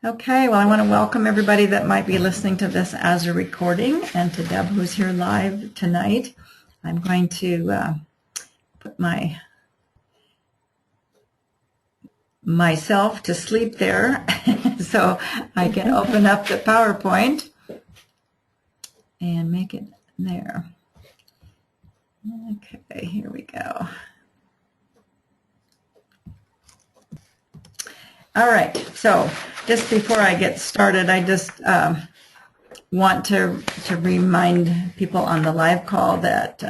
Okay, well, I want to welcome everybody that might be listening to this as a recording, and to Deb, who's here live tonight. I'm going to put myself to sleep there so I can open up the PowerPoint and make it there. Okay, here we go. All right, so just before I get started, I just want to remind people on the live call that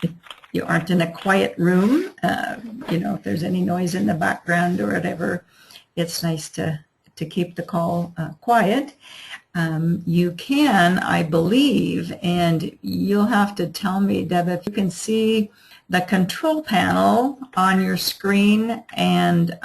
if you aren't in a quiet room, if there's any noise in the background or whatever, it's nice to keep the call quiet. You can, I believe, and you'll have to tell me, Deb, if you can see the control panel on your screen, and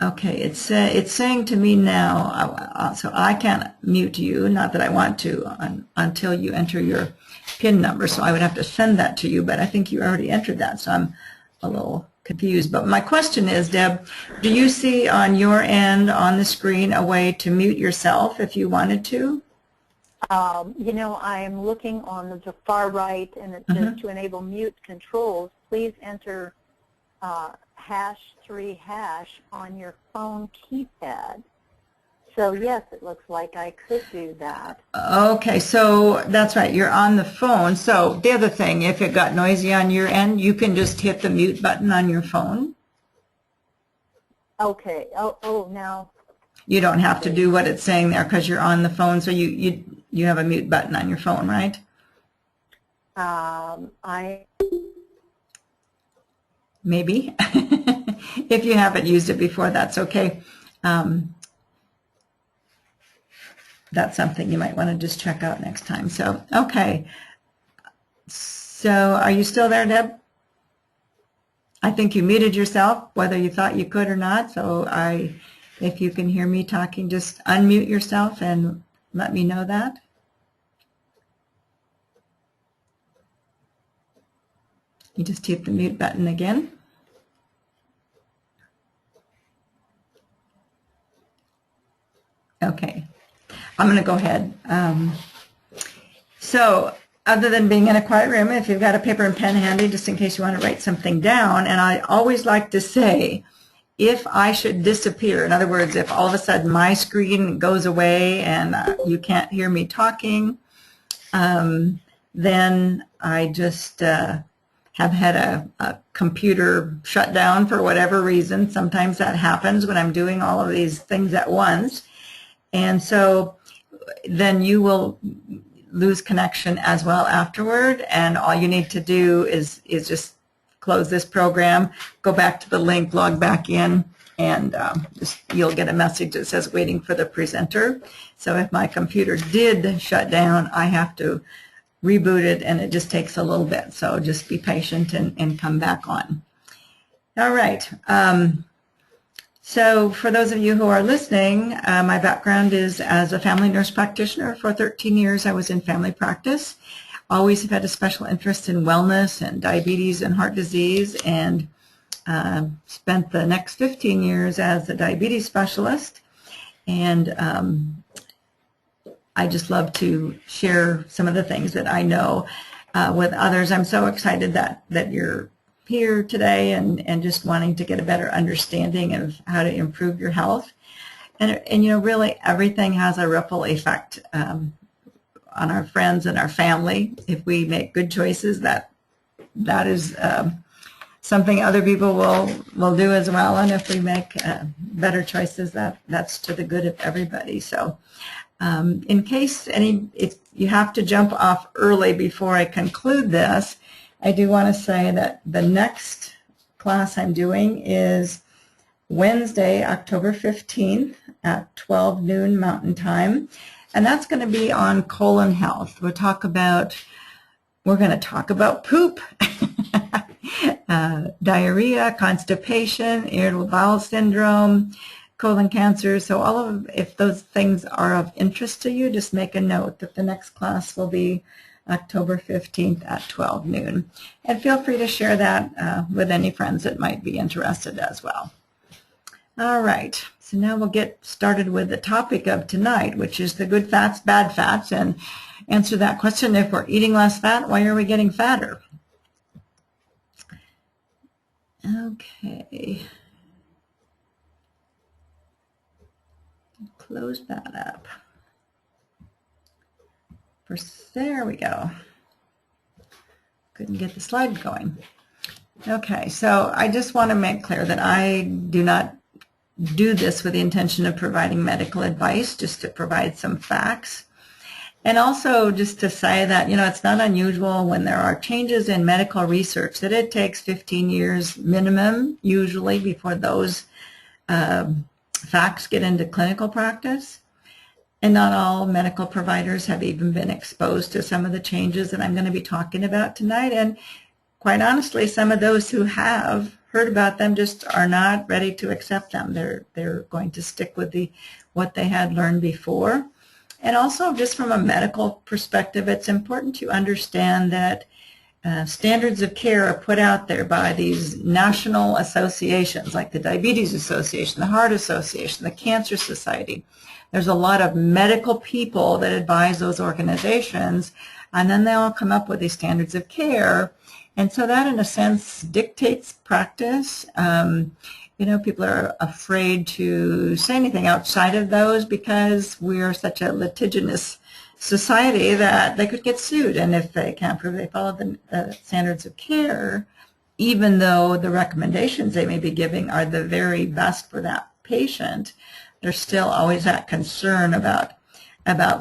okay, it's saying to me now, so I can't mute you, not that I want to, until you enter your PIN number, so I would have to send that to you, but I think you already entered that, so I'm a little confused. But my question is, Deb, do you see on your end on the screen a way to mute yourself if you wanted to? I'm looking on the far right, and it says to enable mute controls, please enter #3# on your phone keypad. So yes, it looks like I could do that. Okay, so that's right, you're on the phone. So the other thing, if it got noisy on your end, you can just hit the mute button on your phone. Okay. Oh, now. You don't have to do what it's saying there because you're on the phone, so you have a mute button on your phone, right? Maybe. If you haven't used it before, that's okay. That's something you might want to just check out next time. So, okay. So, are you still there, Deb? I think you muted yourself, whether you thought you could or not. So, if you can hear me talking, just unmute yourself and let me know that. You just hit the mute button again. Okay, I'm going to go ahead. So other than being in a quiet room, if you've got a paper and pen handy, just in case you want to write something down, and I always like to say, if I should disappear, in other words, if all of a sudden my screen goes away and you can't hear me talking, then I just have had a computer shut down for whatever reason. Sometimes that happens when I'm doing all of these things at once. And so then you will lose connection as well afterward, and all you need to do is just close this program, go back to the link, log back in, and you'll get a message that says waiting for the presenter. So if my computer did shut down, I have to reboot it, and it just takes a little bit. So just be patient and come back on. All right. So for those of you who are listening, my background is as a family nurse practitioner. For 13 years, I was in family practice. Always have had a special interest in wellness and diabetes and heart disease, and spent the next 15 years as a diabetes specialist. And I just love to share some of the things that I know with others. I'm so excited that you're here today and just wanting to get a better understanding of how to improve your health. And really everything has a ripple effect on our friends and our family. If we make good choices, that is something other people will do as well. And if we make better choices, that's to the good of everybody. So in case if you have to jump off early before I conclude this, I do want to say that the next class I'm doing is Wednesday, October 15th at 12 noon Mountain Time, and that's going to be on colon health. We're going to talk about poop, diarrhea, constipation, irritable bowel syndrome, colon cancer. So if those things are of interest to you, just make a note that the next class will be October 15th at 12 noon. And feel free to share that with any friends that might be interested as well. All right, so now we'll get started with the topic of tonight, which is the good fats, bad fats, and answer that question. If we're eating less fat, why are we getting fatter? Okay. Close that up. There we go. Couldn't get the slide going. Okay, so I just want to make clear that I do not do this with the intention of providing medical advice, just to provide some facts. And also just to say that, you know, it's not unusual when there are changes in medical research that it takes 15 years minimum, usually, before those facts get into clinical practice. And not all medical providers have even been exposed to some of the changes that I'm going to be talking about tonight. And quite honestly, some of those who have heard about them just are not ready to accept them. They're going to stick with what they had learned before. And also, just from a medical perspective, it's important to understand that standards of care are put out there by these national associations like the Diabetes Association, the Heart Association, the Cancer Society. There's a lot of medical people that advise those organizations, and then they all come up with these standards of care. And so that, in a sense, dictates practice. You know, people are afraid to say anything outside of those because we are such a litigious society that they could get sued. And if they can't prove they follow the standards of care, even though the recommendations they may be giving are the very best for that patient, there's still always that concern about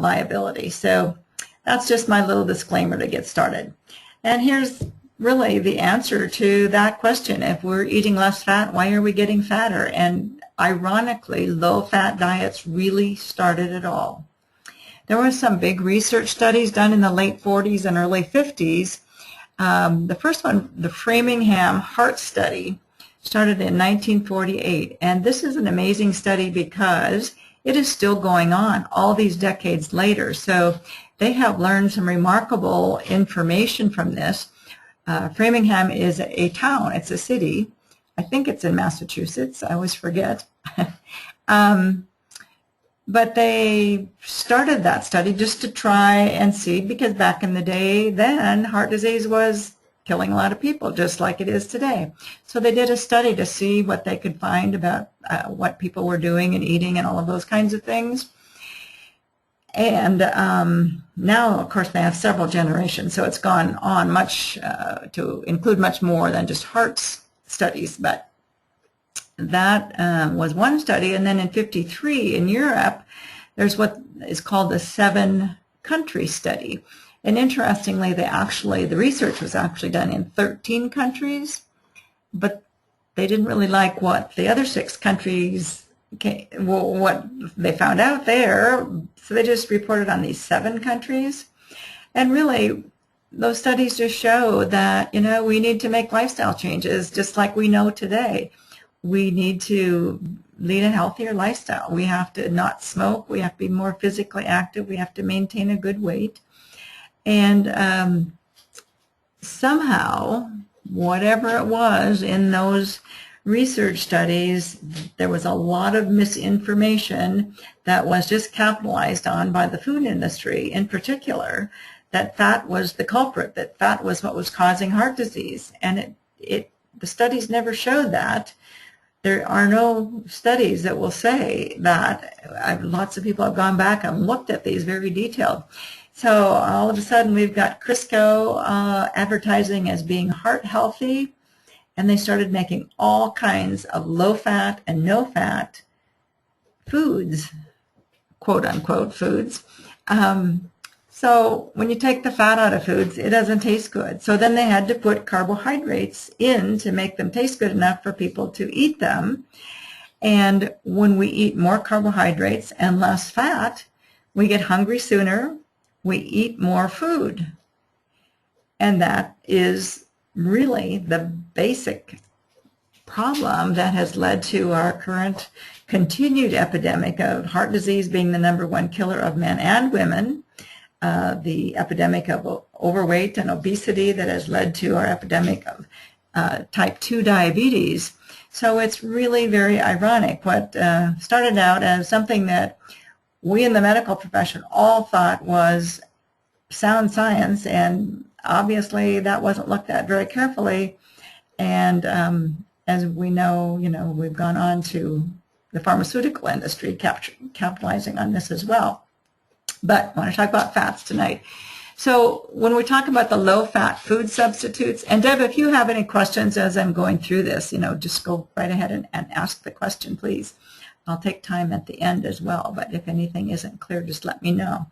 liability. So that's just my little disclaimer to get started. And here's really the answer to that question. If we're eating less fat, why are we getting fatter? And ironically, low-fat diets really started it all. There were some big research studies done in the late 40s and early 50s. The first one, the Framingham Heart Study, started in 1948. And this is an amazing study because it is still going on all these decades later. So they have learned some remarkable information from this. Framingham is a town. It's a city. I think it's in Massachusetts. I always forget. But they started that study just to try and see, because back in the day then, heart disease was killing a lot of people, just like it is today. So they did a study to see what they could find about what people were doing and eating and all of those kinds of things. And now, of course, they have several generations, so it's gone on much to include much more than just heart studies. But that was one study. And then in 1953 in Europe, there's what is called the 7-country study. And interestingly, the research was actually done in 13 countries, but they didn't really like what the other 6 countries, what they found out there, so they just reported on these 7 countries. And really, those studies just show that, you know, we need to make lifestyle changes just like we know today. We need to lead a healthier lifestyle. We have to not smoke. We have to be more physically active. We have to maintain a good weight. And somehow, whatever it was in those research studies, there was a lot of misinformation that was just capitalized on by the food industry in particular, that fat was the culprit, that fat was what was causing heart disease. And the studies never showed that. There are no studies that will say that. Lots of people have gone back and looked at these very detailed. So all of a sudden we've got Crisco advertising as being heart healthy, and they started making all kinds of low-fat and no-fat foods, quote-unquote foods. So when you take the fat out of foods, it doesn't taste good. So then they had to put carbohydrates in to make them taste good enough for people to eat them. And when we eat more carbohydrates and less fat, we get hungry sooner. We eat more food. And that is really the basic problem that has led to our current continued epidemic of heart disease being the #1 killer of men and women, the epidemic of overweight and obesity that has led to our epidemic of type 2 diabetes. So it's really very ironic. What started out as something that we in the medical profession all thought was sound science, and obviously that wasn't looked at very carefully. And as we know, we've gone on to the pharmaceutical industry capitalizing on this as well. But I want to talk about fats tonight. So when we talk about the low-fat food substitutes, and Deb, if you have any questions as I'm going through this, just go right ahead and ask the question, please. I'll take time at the end as well, but if anything isn't clear, just let me know.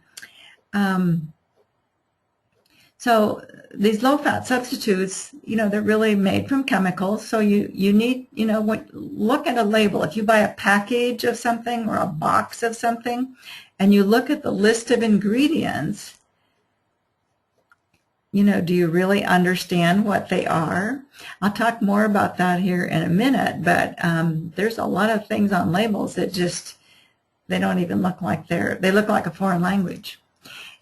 So these low-fat substitutes, they're really made from chemicals. So you need, look at a label. If you buy a package of something or a box of something, and you look at the list of ingredients, do you really understand what they are? I'll talk more about that here in a minute, but there's a lot of things on labels that they don't even look like they look like a foreign language.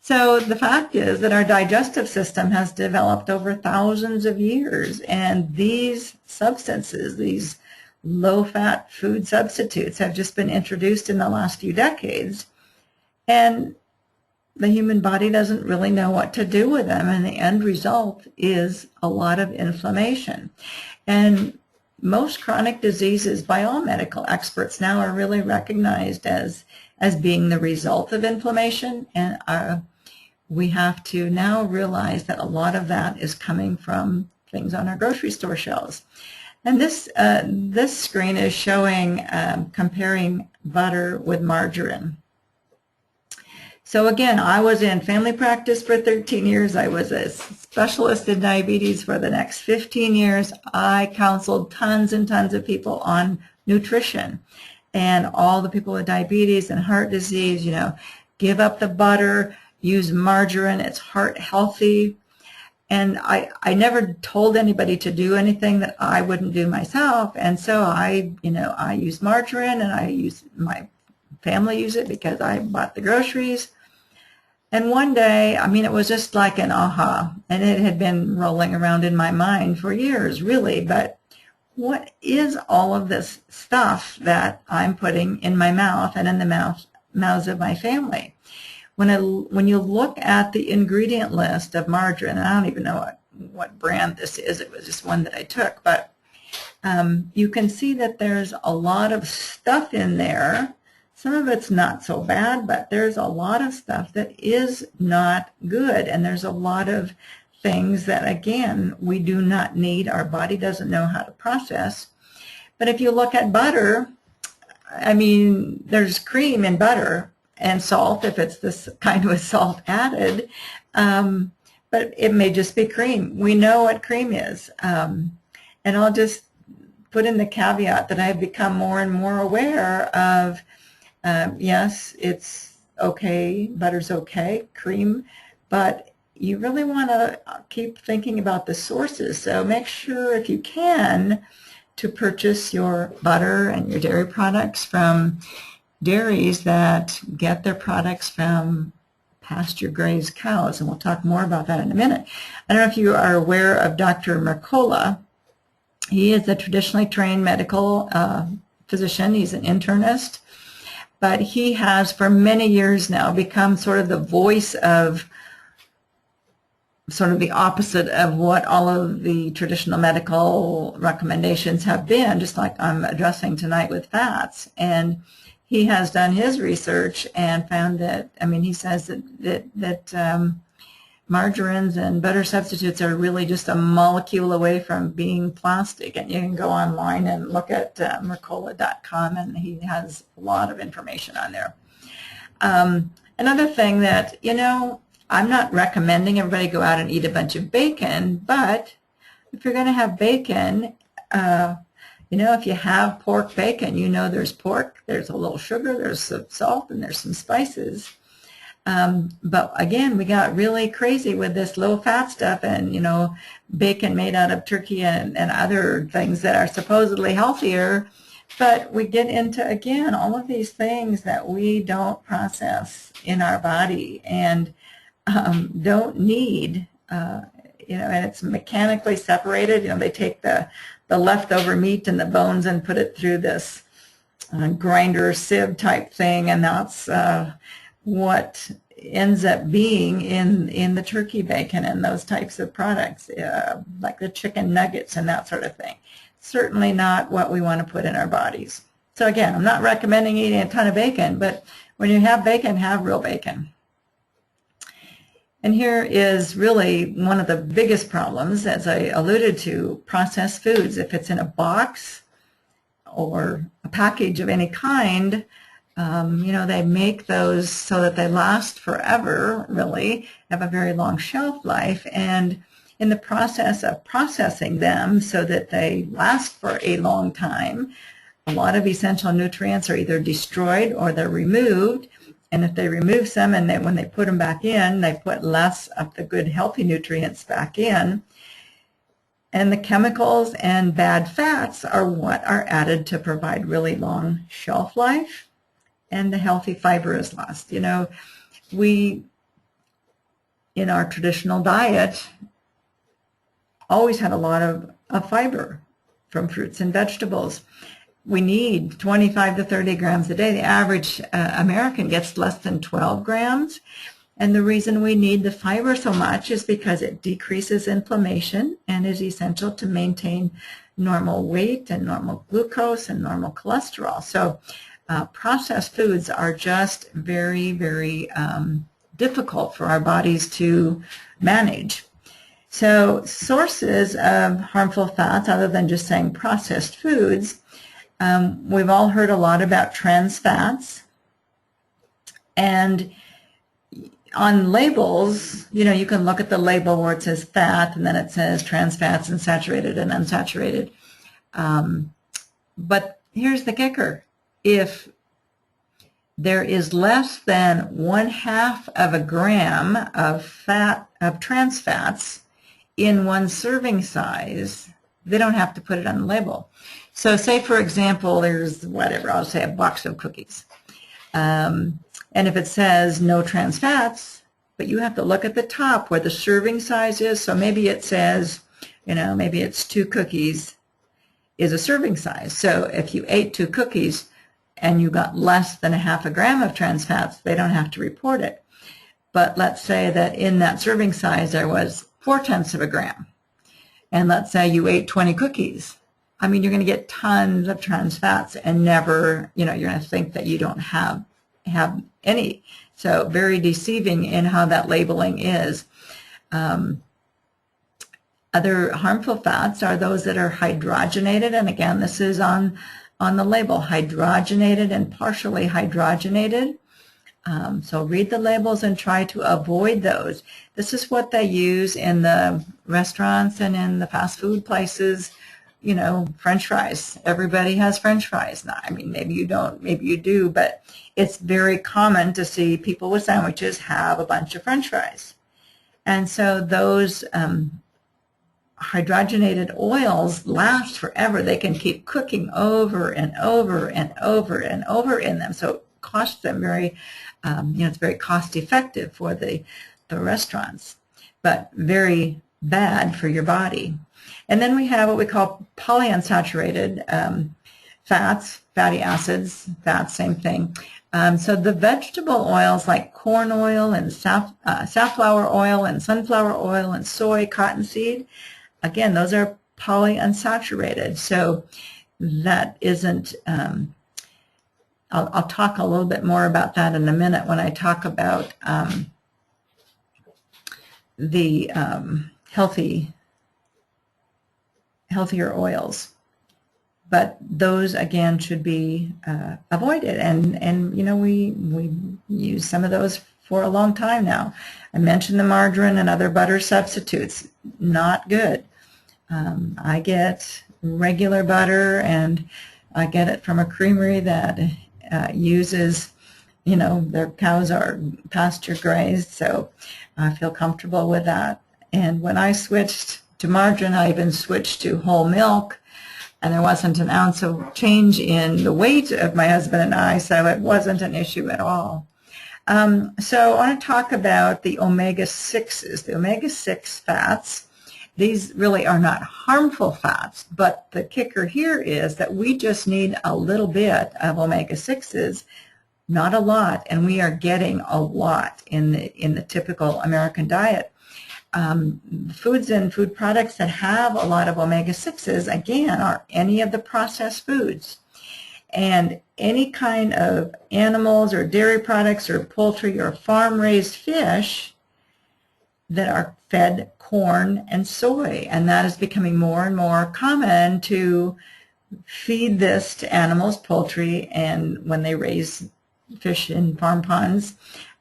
So the fact is that our digestive system has developed over thousands of years, and these substances, these low-fat food substitutes, have just been introduced in the last few decades, and the human body doesn't really know what to do with them, and the end result is a lot of inflammation. And most chronic diseases by all medical experts now are really recognized as being the result of inflammation, and we have to now realize that a lot of that is coming from things on our grocery store shelves. And this screen is showing comparing butter with margarine. So again, I was in family practice for 13 years. I was a specialist in diabetes for the next 15 years. I counseled tons and tons of people on nutrition, and all the people with diabetes and heart disease, give up the butter, use margarine, it's heart healthy. And I never told anybody to do anything that I wouldn't do myself. And so I use margarine, and my family use it because I bought the groceries. And one day, it was just like an aha, and it had been rolling around in my mind for years, really. But what is all of this stuff that I'm putting in my mouth and in the mouths of my family? When you look at the ingredient list of margarine, and I don't even know what brand this is, it was just one that I took, but you can see that there's a lot of stuff in there. Some of it's not so bad, but there's a lot of stuff that is not good, and there's a lot of things that, again, we do not need. Our body doesn't know how to process. But if you look at butter, there's cream in butter, and salt, if it's this kind with salt added, but it may just be cream. We know what cream is. And I'll just put in the caveat that I've become more and more aware of, yes, it's okay, butter's okay, cream, but you really want to keep thinking about the sources. So make sure, if you can, to purchase your butter and your dairy products from dairies that get their products from pasture-grazed cows, and we'll talk more about that in a minute. I don't know if you are aware of Dr. Mercola. He is a traditionally trained medical physician. He's an internist, but he has for many years now become sort of the voice of sort of the opposite of what all of the traditional medical recommendations have been, just like I'm addressing tonight with fats. And he has done his research and found that, he says that margarines and butter substitutes are really just a molecule away from being plastic. And you can go online and look at mercola.com, and he has a lot of information on there. Another thing that, I'm not recommending everybody go out and eat a bunch of bacon, but if you're going to have bacon, if you have pork bacon, there's pork, there's a little sugar, there's some salt, and there's some spices. But again, we got really crazy with this low-fat stuff, and, bacon made out of turkey and other things that are supposedly healthier. But we get into, again, all of these things that we don't process in our body. And don't need, and it's mechanically separated. They take the leftover meat and the bones and put it through this grinder sieve type thing, and that's what ends up being in the turkey bacon and those types of products, like the chicken nuggets and that sort of thing. Certainly not what we want to put in our bodies. So again, I'm not recommending eating a ton of bacon, but when you have bacon, have real bacon. And here is really one of the biggest problems, as I alluded to, processed foods. If it's in a box or a package of any kind, they make those so that they last forever, really, have a very long shelf life. And in the process of processing them so that they last for a long time, a lot of essential nutrients are either destroyed or they're removed. And if they remove some and when they put them back in, they put less of the good healthy nutrients back in. And the chemicals and bad fats are what are added to provide really long shelf life. And the healthy fiber is lost. We, in our traditional diet, always had a lot of fiber from fruits and vegetables. We need 25 to 30 grams a day. The average American gets less than 12 grams. And the reason we need the fiber so much is because it decreases inflammation and is essential to maintain normal weight and normal glucose and normal cholesterol. So processed foods are just very, very difficult for our bodies to manage. So sources of harmful fats, other than just saying processed foods, we've all heard a lot about trans fats. And on labels, you can look at the label where it says fat, and then it says trans fats and saturated and unsaturated. But here's the kicker. If there is less than 1/2 of a gram of trans fats in one serving size, they don't have to put it on the label. So say, for example, there's I'll say a box of cookies. And if it says no trans fats, but you have to look at the top where the serving size is. So maybe it says, maybe it's 2 cookies is a serving size. So if you ate 2 cookies and you got less than 1/2 gram of trans fats, they don't have to report it. But let's say that in that serving size there was 0.4 of a gram. And let's say you ate 20 cookies. You're going to get tons of trans fats and never, you're going to think that you don't have any. So very deceiving in how that labeling is. Other harmful fats are those that are hydrogenated. And again, this is on the label, hydrogenated and partially hydrogenated. So read the labels and try to avoid those. This is what they use in the restaurants and in the fast food places. French fries. Everybody has French fries. Now, maybe you don't, maybe you do, but it's very common to see people with sandwiches have a bunch of French fries. And so those hydrogenated oils last forever. They can keep cooking over and over and over and over in them. So it costs them very, it's very cost effective for the restaurants, but very bad for your body. And then we have what we call polyunsaturated fats, fatty acids, fats, same thing. So the vegetable oils like corn oil and safflower oil and sunflower oil and soy, cottonseed, again, those are polyunsaturated. So that isn't, I'll talk a little bit more about that in a minute when I talk about the healthier oils. But those, again, should be avoided. And we use some of those for a long time now. I mentioned the margarine and other butter substitutes. Not good. I get regular butter, and I get it from a creamery that uses, their cows are pasture grazed, so I feel comfortable with that. And when I switched to margarine, I even switched to whole milk, and there wasn't an ounce of change in the weight of my husband and I, so it wasn't an issue at all. So I want to talk about the omega-6s. The omega-6 fats, these really are not harmful fats, but the kicker here is that we just need a little bit of omega-6s, not a lot, and we are getting a lot in the typical American diet. Foods and food products that have a lot of omega-6s, again, are any of the processed foods. And any kind of animals or dairy products or poultry or farm-raised fish that are fed corn and soy. And that is becoming more and more common to feed this to animals, poultry, and when they raise fish in farm ponds,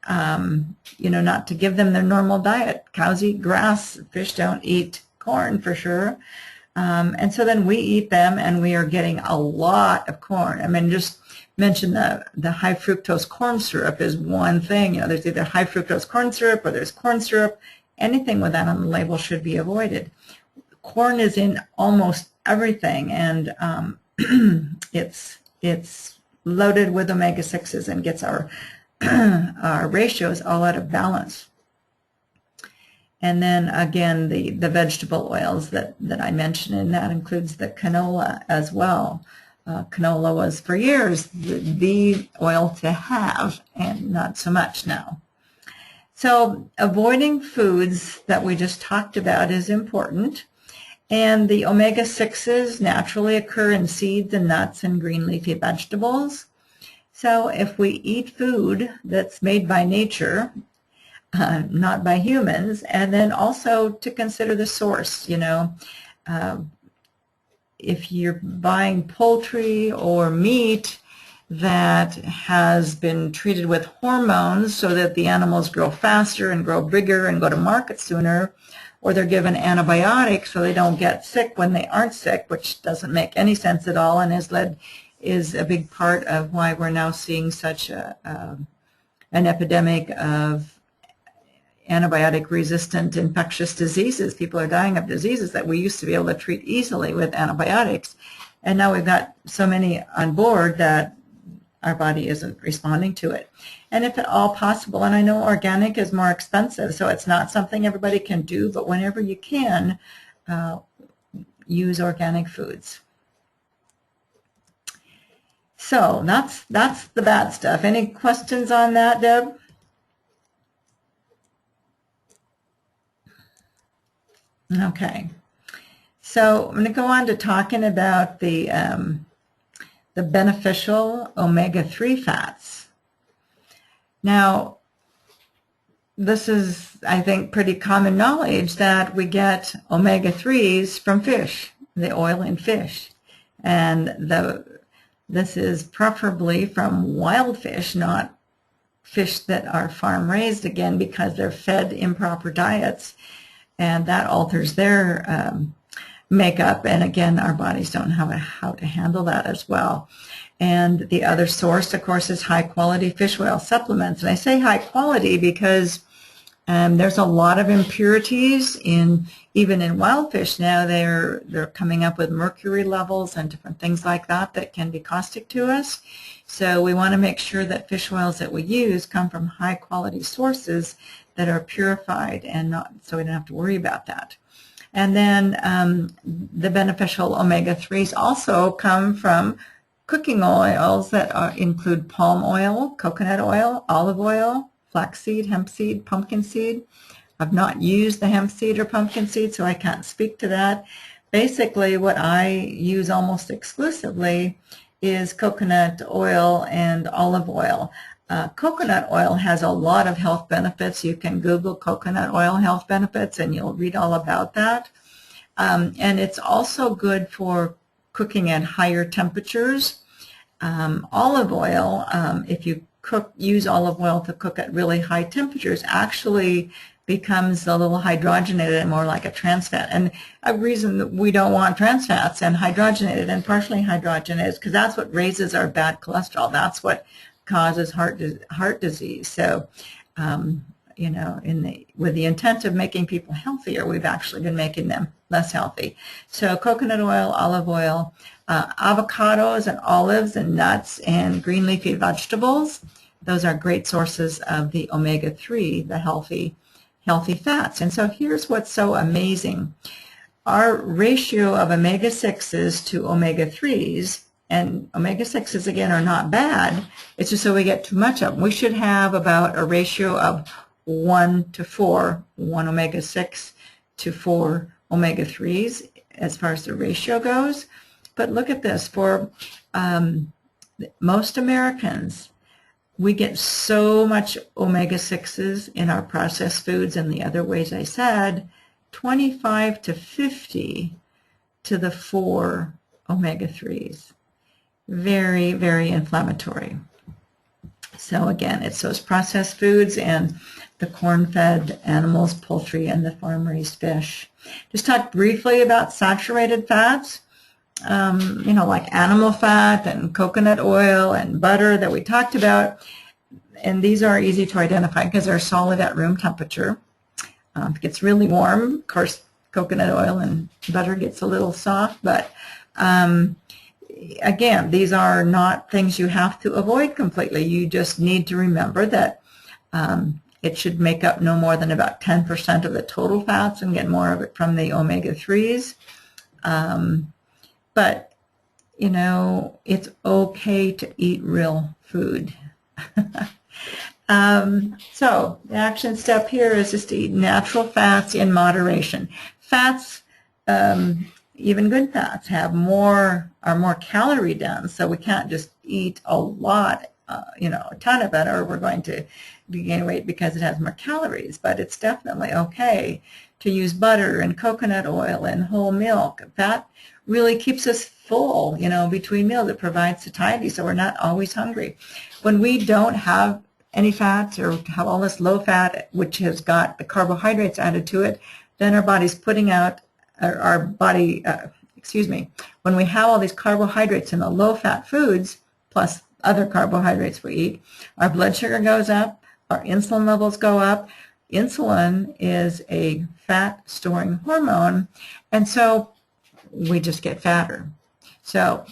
not to give them their normal diet. Cows eat grass, fish don't eat corn for sure. And so then we eat them, and we are getting a lot of corn. I mean, just mention the high fructose corn syrup is one thing. There's either high fructose corn syrup or there's corn syrup. Anything with that on the label should be avoided. Corn is in almost everything, and it's loaded with omega-6s and gets our ratios all out of balance. And then again, the vegetable oils that I mentioned, and that includes the canola as well. Canola was for years the oil to have, and not so much now. So avoiding foods that we just talked about is important. And the omega-6s naturally occur in seeds and nuts and green leafy vegetables. So if we eat food that's made by nature, not by humans, and then also to consider the source, if you're buying poultry or meat that has been treated with hormones so that the animals grow faster and grow bigger and go to market sooner, or they're given antibiotics so they don't get sick when they aren't sick, which doesn't make any sense at all, and is a big part of why we're now seeing such an epidemic of antibiotic-resistant infectious diseases. People are dying of diseases that we used to be able to treat easily with antibiotics. And now we've got so many on board that our body isn't responding to it. And if at all possible, and I know organic is more expensive, so it's not something everybody can do, but whenever you can, use organic foods. So that's the bad stuff. Any questions on that, Deb? Okay, so I'm going to go on to talking about the beneficial omega-3 fats. Now, this is, I think, pretty common knowledge that we get omega-3s from fish, the oil in fish, and this is preferably from wild fish, not fish that are farm raised, again, because they're fed improper diets. And that alters their makeup. And again, our bodies don't know how to handle that as well. And the other source, of course, is high-quality fish oil supplements. And I say high quality because there's a lot of impurities even in wild fish now. They're coming up with mercury levels and different things like that can be caustic to us. So we want to make sure that fish oils that we use come from high-quality sources that are purified, and not so we don't have to worry about that. And then the beneficial omega-3s also come from cooking oils that include palm oil, coconut oil, olive oil, flaxseed, hemp seed, pumpkin seed. I've not used the hemp seed or pumpkin seed, so I can't speak to that. Basically, what I use almost exclusively is coconut oil and olive oil. Coconut oil has a lot of health benefits. You can Google coconut oil health benefits and you'll read all about that. And it's also good for cooking at higher temperatures. Olive oil, if you use olive oil to cook at really high temperatures, actually becomes a little hydrogenated and more like a trans fat. And a reason that we don't want trans fats and hydrogenated and partially hydrogenated is because that's what raises our bad cholesterol. That's what causes heart disease. So, with the intent of making people healthier, we've actually been making them less healthy. So coconut oil, olive oil, avocados and olives and nuts and green leafy vegetables. those are great sources of the omega-3, the healthy fats. And so here's what's so amazing. Our ratio of omega-6s to omega-3s, and omega-6s again are not bad, it's just so we get too much of them. We should have about a ratio of 1 to 4, 1 omega-6 to 4 omega-3s as far as the ratio goes. But look at this, for most Americans, we get so much omega-6s in our processed foods and the other ways I said, 25 to 50 to the 4 omega-3s. Very, very inflammatory. So again, it's those processed foods and the corn-fed animals, poultry, and the farm-raised fish. Just talk briefly about saturated fats, you know, like animal fat and coconut oil and butter that we talked about. And these are easy to identify because they're solid at room temperature. If it gets really warm, of course, coconut oil and butter gets a little soft, but again, these are not things you have to avoid completely. You just need to remember that it should make up no more than about 10% of the total fats and get more of it from the omega-3s. But, you know, it's okay to eat real food. So the action step here is just to eat natural fats in moderation. Fats, even good fats, are more calorie dense, so we can't just eat a lot, you know, a ton of it, or we're going to gain weight because it has more calories. But it's definitely okay to use butter and coconut oil and whole milk. That really keeps us full, you know, between meals. It provides satiety, so we're not always hungry. When we don't have any fats or have all this low fat, which has got the carbohydrates added to it, then our body's putting out, when we have all these carbohydrates in the low-fat foods, plus other carbohydrates we eat, our blood sugar goes up, our insulin levels go up. Insulin is a fat-storing hormone, and so we just get fatter. So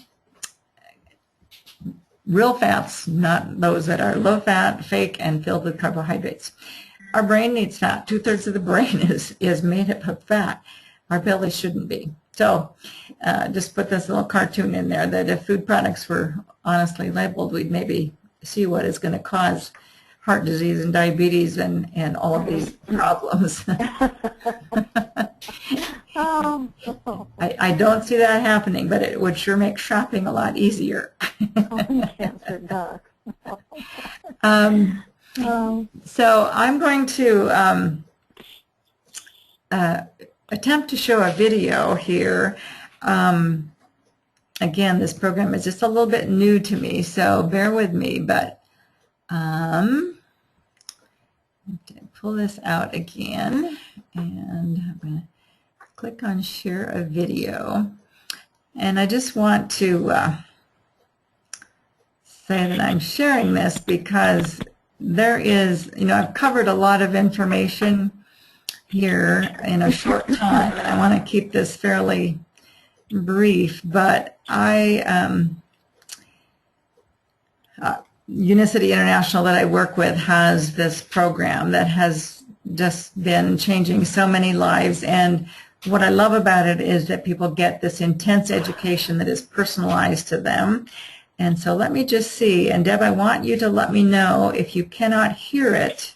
real fats, not those that are low-fat, fake, and filled with carbohydrates. Our brain needs fat. 2/3 of the brain is made up of fat. Our belly shouldn't be. So just put this little cartoon in there that if food products were honestly labeled, we'd maybe see what is going to cause heart disease and diabetes and all of these problems. I don't see that happening, but it would sure make shopping a lot easier. Yes, it does. So I'm going to attempt to show a video here. Again, this program is just a little bit new to me, so bear with me, but pull this out again, and I'm going to click on share a video. And I just want to say that I'm sharing this because there is, you know, I've covered a lot of information here in a short time, and I want to keep this fairly brief, but Unicity International that I work with has this program that has just been changing so many lives, and what I love about it is that people get this intense education that is personalized to them. And so let me just see, and Deb, I want you to let me know if you cannot hear it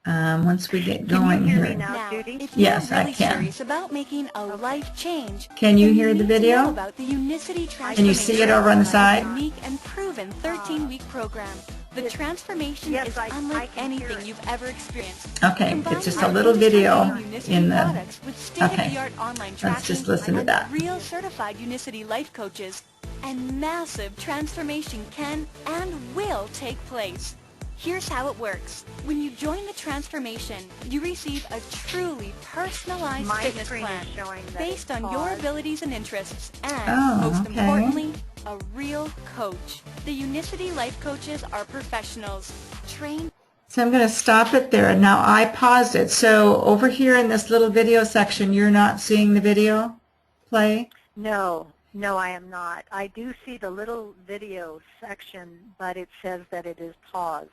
once we get going Can you hear here. me now, Judy? If you're Yes, really I can. serious about making a life change, Can you then hear the need to know video? about the Unicity Can you see it over on the side? Unique and proven 13-week program. The transformation Yes, is I unlike can hear anything it. you've ever experienced. Okay, Combine it's just our a little video industry-leading Unicity in the, products with state-of-the-art online let's tracking just listen to and that. real certified Unicity life coaches, and massive transformation can and will take place. Here's how it works. When you join the transformation, you receive a truly personalized My fitness screen plan is showing that based it's on your paused. abilities and interests, and Oh, most okay. importantly, a real coach. The Unicity life coaches are professionals, trained. So I'm going to stop it there. Now I paused it. So over here in this little video section, you're not seeing the video play? No, No, I am not. I do see the little video section, but it says that it is paused.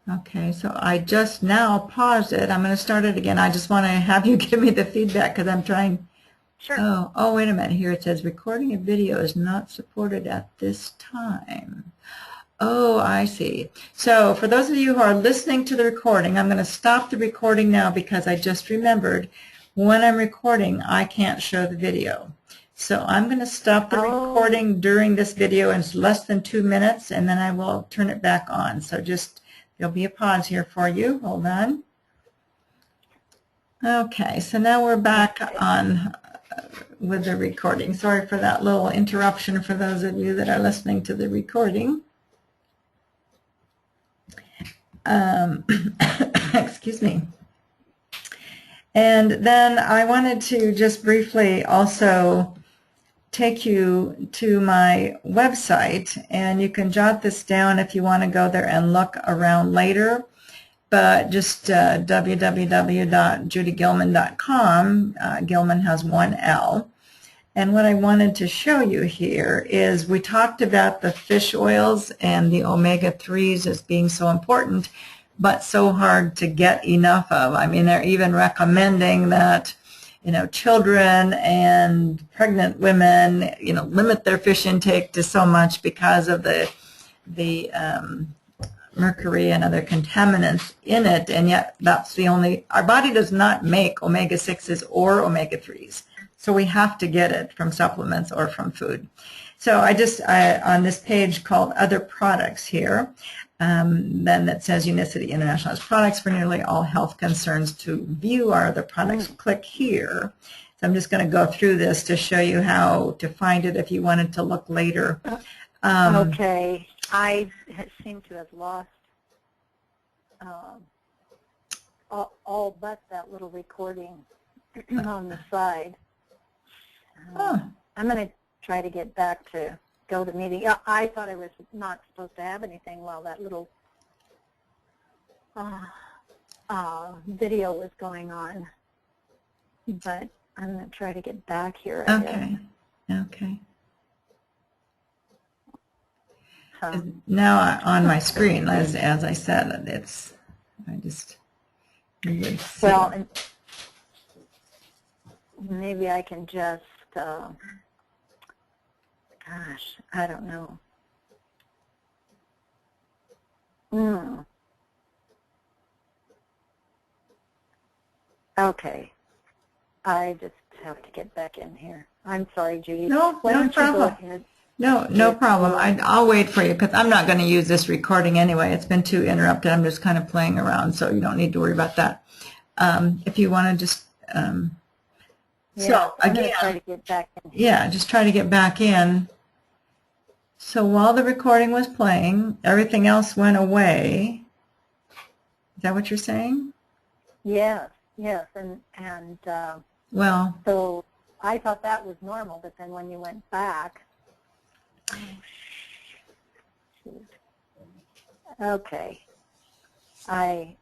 Okay, so I just now paused it. I'm going to start it again. I just want to have you give me the feedback because I'm trying. Sure. Oh, wait a minute. Here it says recording a video is not supported at this time. Oh, I see. So for those of you who are listening to the recording, I'm going to stop the recording now because I just remembered when I'm recording, I can't show the video. So I'm going to stop the recording during this video, and it's less than 2 minutes, and then I will turn it back on. So just, there'll be a pause here for you. Hold on. Okay, so now we're back on with the recording. Sorry for that little interruption for those of you that are listening to the recording. Excuse me. And then I wanted to just briefly also take you to my website, and you can jot this down if you want to go there and look around later. But just www.judygilman.com. Gilman has one L. And what I wanted to show you here is we talked about the fish oils and the omega-3s as being so important, but so hard to get enough of. I mean, they're even recommending that, children and pregnant women, limit their fish intake to so much because of the mercury and other contaminants in it, and yet that's the only, our body does not make omega-6s or omega-3s, so we have to get it from supplements or from food. So I on this page called Other Products here, then that says Unicity International has products for nearly all health concerns. To view our other products, click here. So I'm just going to go through this to show you how to find it if you wanted to look later. Okay. I seem to have lost all but that little recording on the side. I'm going to try to get back to GoToMeeting. I thought I was not supposed to have anything while that little video was going on, but I'm going to try to get back here. Okay. Now on my screen, as I said, you would see. Well, and maybe I can just, gosh, I don't know. Okay. I just have to get back in here. I'm sorry, Judy. No problem. No problem. I'll wait for you because I'm not going to use this recording anyway. It's been too interrupted. I'm just kind of playing around, so you don't need to worry about that. If you want to just, so again, try to get back in. Yeah, just try to get back in. So while the recording was playing, everything else went away. Is that what you're saying? Yes, and well, so I thought that was normal, but then when you went back. Okay. I